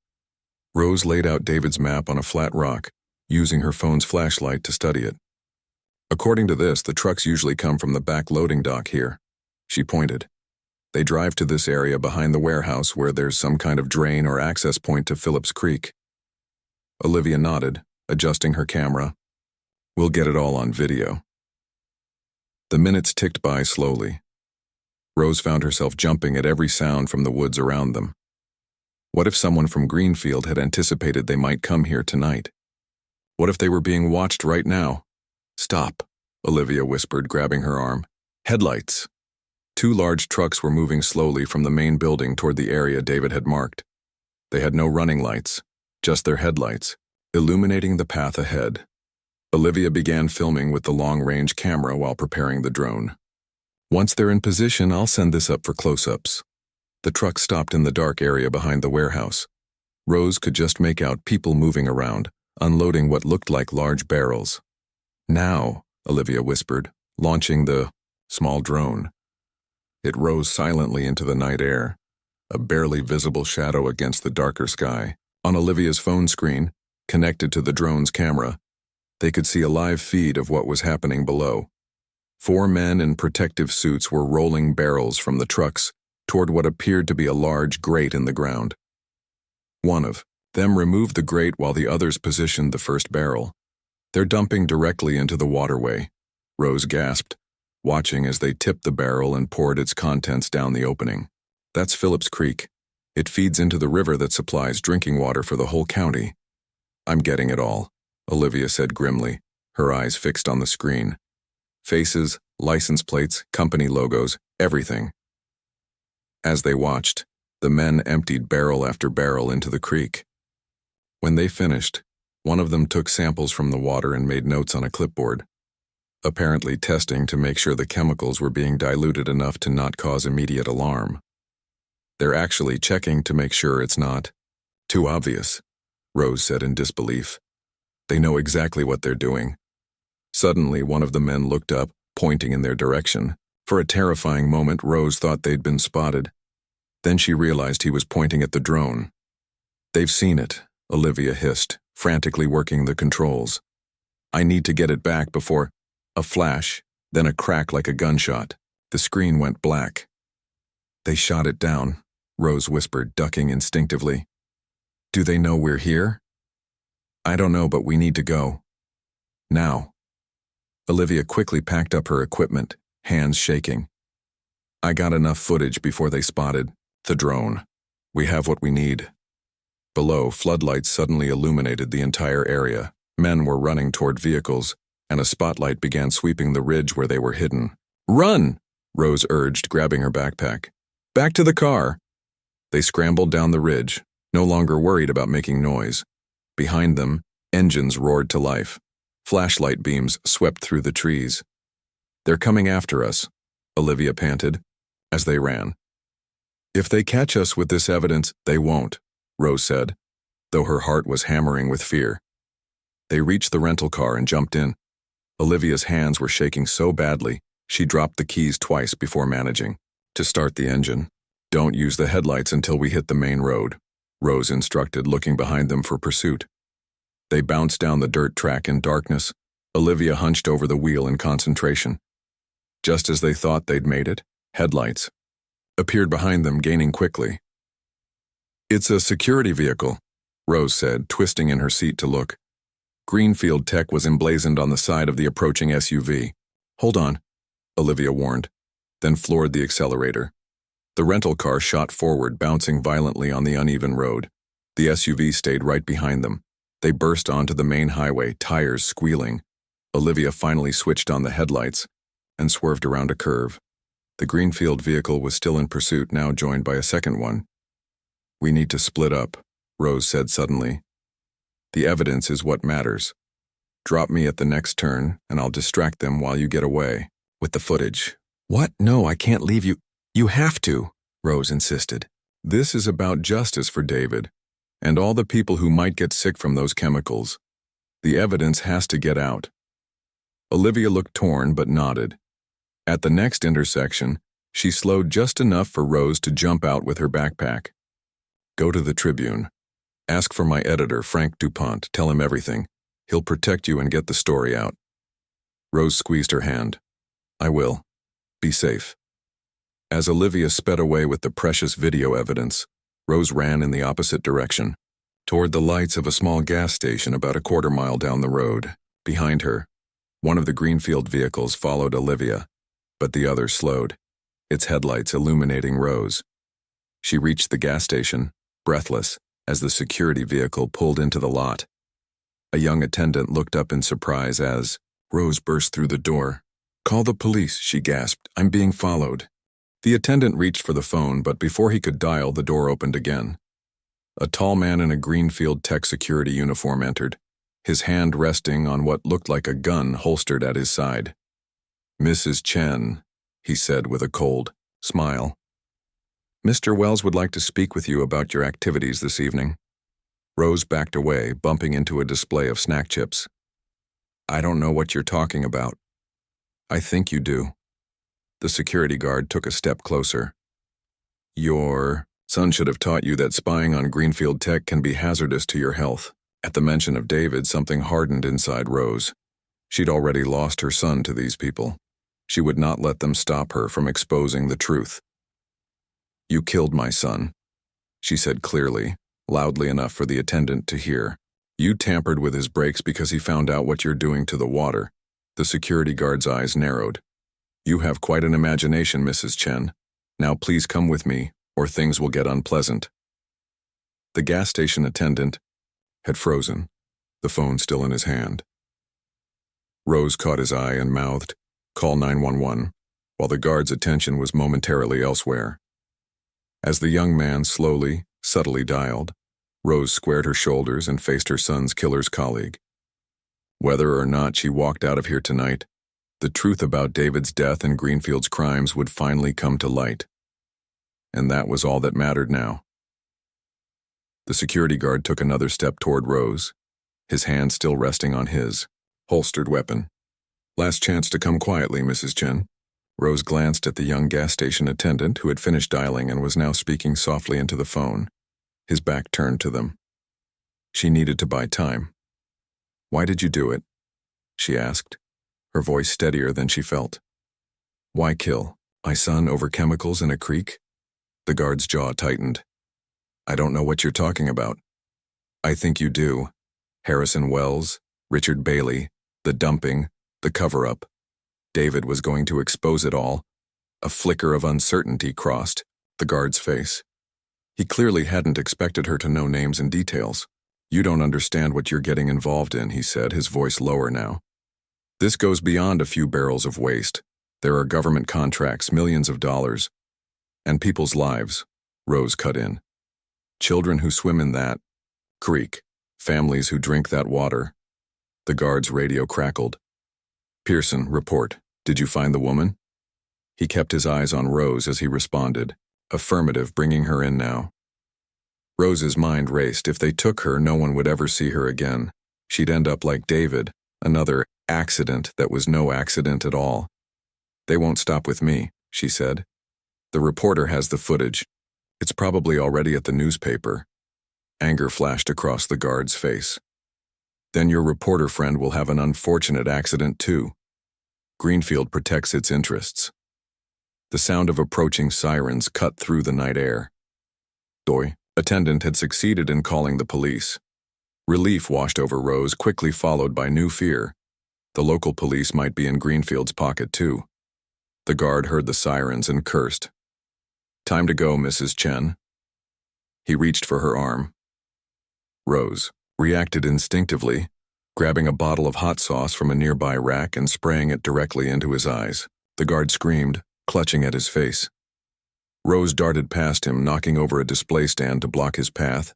Speaker 1: Rose laid out David's map on a flat rock, using her phone's flashlight to study it. According to this, the trucks usually come from the back loading dock here. She pointed. They drive to this area behind the warehouse where there's some kind of drain or access point to Phillips Creek. Olivia nodded, adjusting her camera. We'll get it all on video. The minutes ticked by slowly. Rose found herself jumping at every sound from the woods around them. What if someone from Greenfield had anticipated they might come here tonight? What if they were being watched right now? Stop, Olivia whispered, grabbing her arm. Headlights. 2 large trucks were moving slowly from the main building toward the area David had marked. They had no running lights, just their headlights, illuminating the path ahead. Olivia began filming with the long-range camera while preparing the drone. Once they're in position, I'll send this up for close-ups. The truck stopped in the dark area behind the warehouse. Rose could just make out people moving around, unloading what looked like large barrels. Now, Olivia whispered, launching the small drone. It rose silently into the night air, a barely visible shadow against the darker sky. On Olivia's phone screen, connected to the drone's camera, they could see a live feed of what was happening below. 4 men in protective suits were rolling barrels from the trucks toward what appeared to be a large grate in the ground. One of them removed the grate while the others positioned the first barrel. They're dumping directly into the waterway, Rose gasped, watching as they tipped the barrel and poured its contents down the opening. That's Phillips Creek. It feeds into the river that supplies drinking water for the whole county. I'm getting it all, Olivia said grimly, her eyes fixed on the screen. Faces, license plates, company logos, everything. As they watched, the men emptied barrel after barrel into the creek. When they finished, one of them took samples from the water and made notes on a clipboard, apparently testing to make sure the chemicals were being diluted enough to not cause immediate alarm. They're actually checking to make sure it's not too obvious, Rose said in disbelief. They know exactly what they're doing. Suddenly, one of the men looked up, pointing in their direction. For a terrifying moment, Rose thought they'd been spotted. Then she realized he was pointing at the drone. They've seen it, Olivia hissed, frantically working the controls. I need to get it back before... A flash, then a crack like a gunshot. The screen went black. They shot it down, Rose whispered, ducking instinctively. Do they know we're here? I don't know, but we need to go. Now. Olivia quickly packed up her equipment, hands shaking. I got enough footage before they spotted the drone. We have what we need. Below, floodlights suddenly illuminated the entire area. Men were running toward vehicles, and a spotlight began sweeping the ridge where they were hidden. Run! Rose urged, grabbing her backpack. Back to the car! They scrambled down the ridge, no longer worried about making noise. Behind them, engines roared to life. Flashlight beams swept through the trees. "They're coming after us," Olivia panted, as they ran. "If they catch us with this evidence, they won't," Rose said, though her heart was hammering with fear. They reached the rental car and jumped in. Olivia's hands were shaking so badly, she dropped the keys twice before managing to start the engine. "Don't use the headlights until we hit the main road," Rose instructed, looking behind them for pursuit. They bounced down the dirt track in darkness, Olivia hunched over the wheel in concentration. Just as they thought they'd made it, headlights appeared behind them, gaining quickly. "It's a security vehicle," Rose said, twisting in her seat to look. Greenfield Tech was emblazoned on the side of the approaching SUV. "Hold on," Olivia warned, then floored the accelerator. The rental car shot forward, bouncing violently on the uneven road. The SUV stayed right behind them. They burst onto the main highway, tires squealing. Olivia finally switched on the headlights and swerved around a curve. The Greenfield vehicle was still in pursuit, now joined by a second one. "We need to split up," Rose said suddenly. "The evidence is what matters. Drop me at the next turn, and I'll distract them while you get away with the footage." "What? No, I can't leave you. You have to," Rose insisted. "This is about justice for David, and all the people who might get sick from those chemicals. The evidence has to get out." Olivia looked torn but nodded. At the next intersection, she slowed just enough for Rose to jump out with her backpack. "Go to the Tribune. Ask for my editor, Frank DuPont. Tell him everything. He'll protect you and get the story out." Rose squeezed her hand. "I will. Be safe." As Olivia sped away with the precious video evidence, Rose ran in the opposite direction, toward the lights of a small gas station about a quarter-mile down the road. Behind her, one of the Greenfield vehicles followed Olivia, but the other slowed, its headlights illuminating Rose. She reached the gas station, breathless, as the security vehicle pulled into the lot. A young attendant looked up in surprise as Rose burst through the door. "Call the police," she gasped. "I'm being followed." The attendant reached for the phone, but before he could dial, the door opened again. A tall man in a Greenfield Tech security uniform entered, his hand resting on what looked like a gun holstered at his side. "Mrs. Chen," he said with a cold smile. "Mr. Wells would like to speak with you about your activities this evening." Rose backed away, bumping into a display of snack chips. "I don't know what you're talking about." "I think you do." The security guard took a step closer. "Your son should have taught you that spying on Greenfield Tech can be hazardous to your health." At the mention of David, something hardened inside Rose. She'd already lost her son to these people. She would not let them stop her from exposing the truth. "You killed my son," she said clearly, loudly enough for the attendant to hear. "You tampered with his brakes because he found out what you're doing to the water." The security guard's eyes narrowed. "You have quite an imagination, Mrs. Chen. Now please come with me, or things will get unpleasant." The gas station attendant had frozen, the phone still in his hand. Rose caught his eye and mouthed, "Call 911, while the guard's attention was momentarily elsewhere. As the young man slowly, subtly dialed, Rose squared her shoulders and faced her son's killer's colleague. Whether or not she walked out of here tonight, the truth about David's death and Greenfield's crimes would finally come to light. And that was all that mattered now. The security guard took another step toward Rose, his hand still resting on his holstered weapon. "Last chance to come quietly, Mrs. Chen." Rose glanced at the young gas station attendant who had finished dialing and was now speaking softly into the phone, his back turned to them. She needed to buy time. "Why did you do it?" she asked, her voice steadier than she felt. "Why kill my son over chemicals in a creek?" The guard's jaw tightened. "I don't know what you're talking about." "I think you do. Harrison Wells, Richard Bailey, the dumping, the cover-up. David was going to expose it all." A flicker of uncertainty crossed the guard's face. He clearly hadn't expected her to know names and details. "You don't understand what you're getting involved in," he said, his voice lower now. "This goes beyond a few barrels of waste. There are government contracts, millions of dollars, and people's lives," Rose cut in. "Children who swim in that creek, families who drink that water. The guard's radio crackled. "Pearson, report. Did you find the woman?" He kept his eyes on Rose as he responded. "Affirmative, bringing her in now." Rose's mind raced. If they took her, no one would ever see her again. She'd end up like David, another accident that was no accident at all. "They won't stop with me," she said. "The reporter has the footage. It's probably already at the newspaper." Anger flashed across the guard's face. "Then your reporter friend will have an unfortunate accident too. Greenfield protects its interests." The sound of approaching sirens cut through the night air. The attendant had succeeded in calling the police. Relief washed over Rose, quickly followed by new fear. The local police might be in Greenfield's pocket too. The guard heard the sirens and cursed. "Time to go, Mrs. Chen." He reached for her arm. Rose reacted instinctively, grabbing a bottle of hot sauce from a nearby rack and spraying it directly into his eyes. The guard screamed, clutching at his face. Rose darted past him, knocking over a display stand to block his path,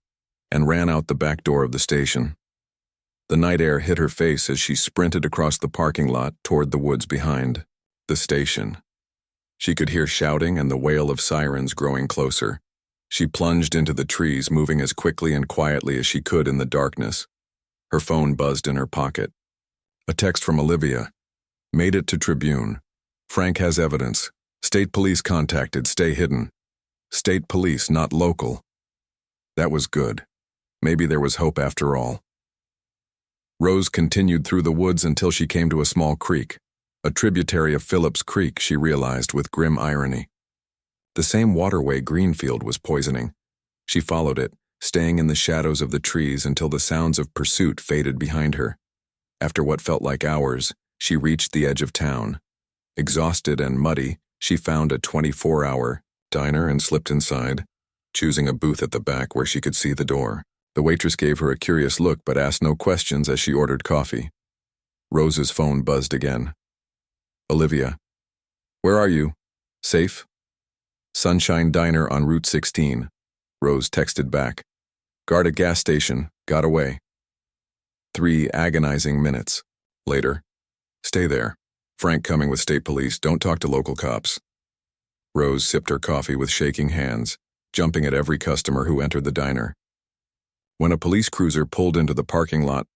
Speaker 1: and ran out the back door of the station. The night air hit her face as she sprinted across the parking lot toward the woods behind the station. She could hear shouting and the wail of sirens growing closer. She plunged into the trees, moving as quickly and quietly as she could in the darkness. Her phone buzzed in her pocket. A text from Olivia. "Made it to Tribune. Frank has evidence. State police contacted. Stay hidden." State police, not local. That was good. Maybe there was hope after all. Rose continued through the woods until she came to a small creek. A tributary of Phillips Creek, she realized with grim irony. The same waterway Greenfield was poisoning. She followed it, staying in the shadows of the trees until the sounds of pursuit faded behind her. After what felt like hours, she reached the edge of town. Exhausted and muddy, she found a 24-hour diner and slipped inside, choosing a booth at the back where she could see the door. The waitress gave her a curious look but asked no questions as she ordered coffee. Rose's phone buzzed again. "Olivia. Where are you? Safe?" "Sunshine Diner on Route 16. Rose texted back. "Guard at gas station. Got away." 3 agonizing minutes later. "Stay there. Frank coming with state police. Don't talk to local cops." Rose sipped her coffee with shaking hands, jumping at every customer who entered the diner. When a police cruiser pulled into the parking lot,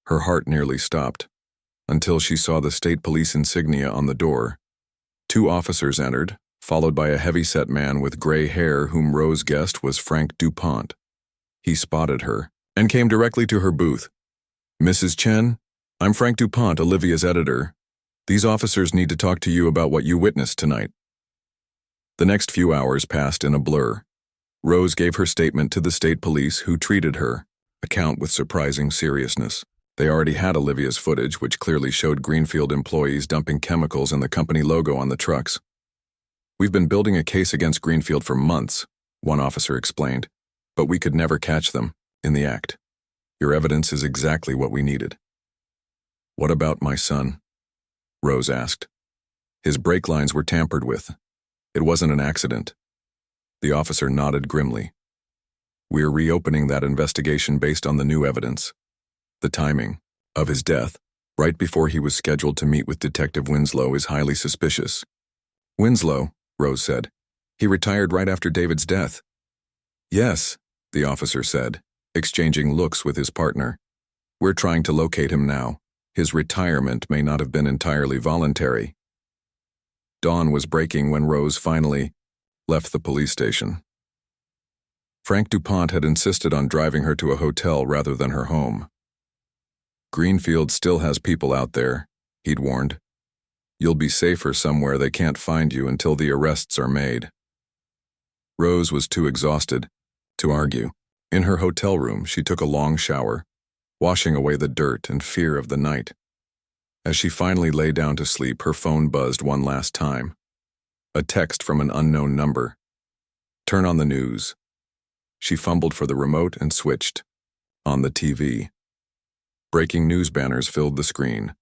Speaker 1: her heart nearly stopped, until she saw the state police insignia on the door. 2 officers entered, followed by a heavy-set man with gray hair whom Rose guessed was Frank DuPont. He spotted her and came directly to her booth. "Mrs. Chen, I'm Frank DuPont, Olivia's editor. These officers need to talk to you about what you witnessed tonight." The next few hours passed in a blur. Rose gave her statement to the state police, who treated her account with surprising seriousness. They already had Olivia's footage, which clearly showed Greenfield employees dumping chemicals and the company logo on the trucks. "We've been building a case against Greenfield for months," one officer explained, "but we could never catch them in the act. Your evidence is exactly what we needed." "What about my son?" Rose asked. "His brake lines were tampered with. It wasn't an accident." The officer nodded grimly. "We're reopening that investigation based on the new evidence. The timing of his death, right before he was scheduled to meet with Detective Winslow, is highly suspicious." "Winslow," Rose said. "He retired right after David's death." "Yes," the officer said, exchanging looks with his partner. "We're trying to locate him now. His retirement may not have been entirely voluntary." Dawn was breaking when Rose finally left the police station. Frank DuPont had insisted on driving her to a hotel rather than her home. "Greenfield still has people out there," he'd warned. "You'll be safer somewhere they can't find you until the arrests are made." Rose was too exhausted to argue. In her hotel room, she took a long shower, washing away the dirt and fear of the night. As she finally lay down to sleep, her phone buzzed one last time. A text from an unknown number. "Turn on the news." She fumbled for the remote and switched on the TV. Breaking news banners filled the screen.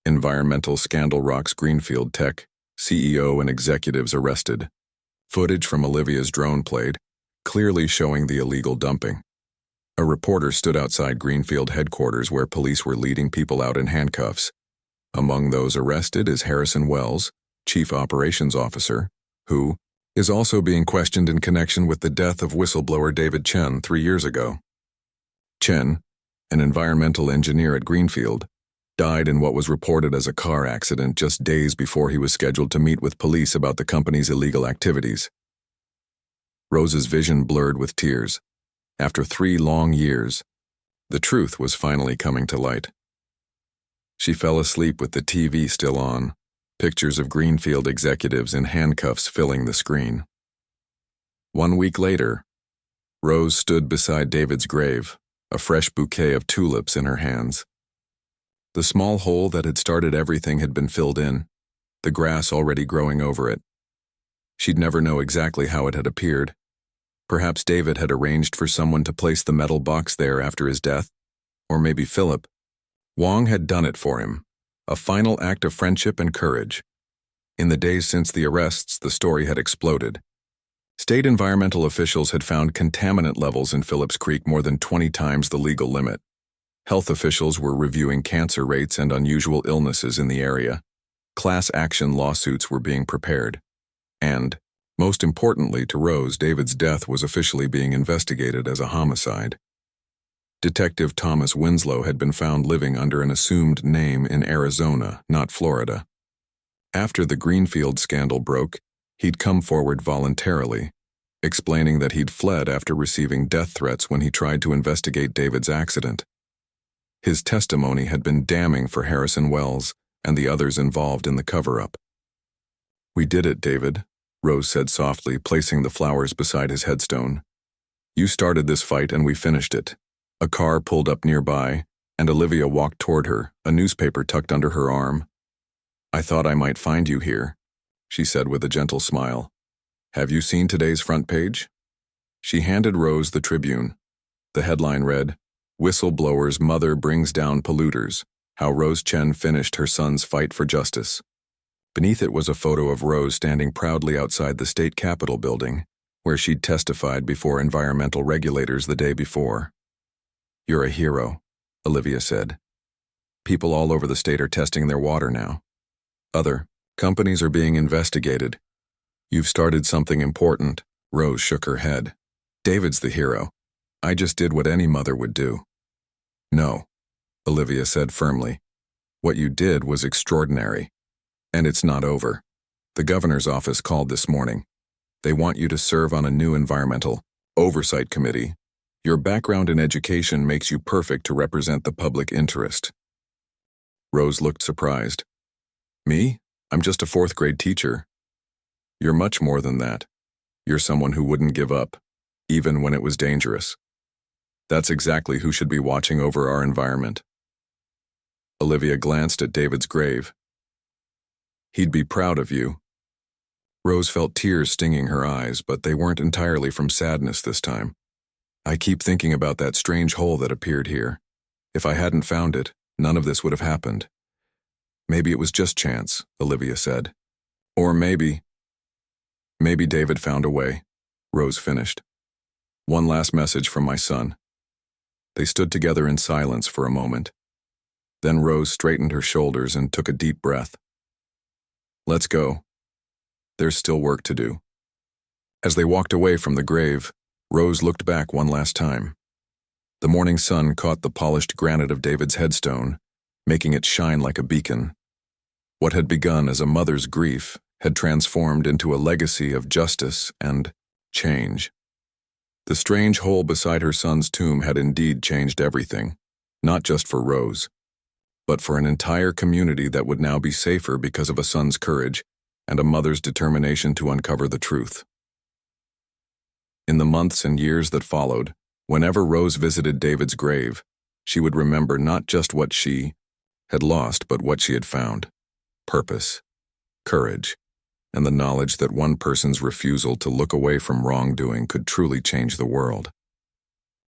Speaker 1: Environmental scandal rocks Greenfield Tech, CEO and executives arrested. Footage from Olivia's drone played, clearly showing the illegal dumping. A reporter stood outside Greenfield headquarters where police were leading people out in handcuffs. Among those arrested is Harrison Wells, Chief Operations Officer, who is also being questioned in connection with the death of whistleblower David Chen 3 years ago. Chen, an environmental engineer at Greenfield, died in what was reported as a car accident just days before he was scheduled to meet with police about the company's illegal activities. Rose's vision blurred with tears. After 3 long years, the truth was finally coming to light. She fell asleep with the TV still on, pictures of Greenfield executives in handcuffs filling the screen. 1 week later, Rose stood beside David's grave, a fresh bouquet of tulips in her hands. The small hole that had started everything had been filled in, the grass already growing over it. She'd never know exactly how it had appeared. Perhaps David had arranged for someone to place the metal box there after his death, or maybe Philip. Wong had done it for him, a final act of friendship and courage. In the days since the arrests, the story had exploded. State environmental officials had found contaminant levels in Phillips Creek more than 20 times the legal limit. Health officials were reviewing cancer rates and unusual illnesses in the area. Class action lawsuits were being prepared. And, most importantly to Rose, David's death was officially being investigated as a homicide. Detective Thomas Winslow had been found living under an assumed name in Arizona, not Florida. After the Greenfield scandal broke, he'd come forward voluntarily, explaining that he'd fled after receiving death threats when he tried to investigate David's accident. His testimony had been damning for Harrison Wells and the others involved in the cover-up. "We did it, David," Rose said softly, placing the flowers beside his headstone. "You started this fight and we finished it." A car pulled up nearby, and Olivia walked toward her, a newspaper tucked under her arm. "I thought I might find you here," she said with a gentle smile. "Have you seen today's front page?" She handed Rose the Tribune. The headline read, "Whistleblower's Mother Brings Down Polluters, How Rose Chen Finished Her Son's Fight for Justice." Beneath it was a photo of Rose standing proudly outside the state capitol building, where she'd testified before environmental regulators the day before. "You're a hero," Olivia said. "People all over the state are testing their water now. Other companies are being investigated. You've started something important." Rose shook her head. "David's the hero. I just did what any mother would do." "No," Olivia said firmly. "What you did was extraordinary. And it's not over. The governor's office called this morning. They want you to serve on a new environmental oversight committee. Your background in education makes you perfect to represent the public interest." Rose looked surprised. "Me? I'm just a 4th-grade teacher." "You're much more than that. You're someone who wouldn't give up, even when it was dangerous. That's exactly who should be watching over our environment." Olivia glanced at David's grave. "He'd be proud of you." Rose felt tears stinging her eyes, but they weren't entirely from sadness this time. "I keep thinking about that strange hole that appeared here. If I hadn't found it, none of this would have happened." "Maybe it was just chance," Olivia said. "Or maybe David found a way," Rose finished. "One last message from my son." They stood together in silence for a moment. Then Rose straightened her shoulders and took a deep breath. "Let's go. There's still work to do." As they walked away from the grave, Rose looked back one last time. The morning sun caught the polished granite of David's headstone, making it shine like a beacon. What had begun as a mother's grief had transformed into a legacy of justice and change. The strange hole beside her son's tomb had indeed changed everything, not just for Rose, but for an entire community that would now be safer because of a son's courage and a mother's determination to uncover the truth. In the months and years that followed, whenever Rose visited David's grave, she would remember not just what she had lost, but what she had found: purpose, courage, and the knowledge that one person's refusal to look away from wrongdoing could truly change the world.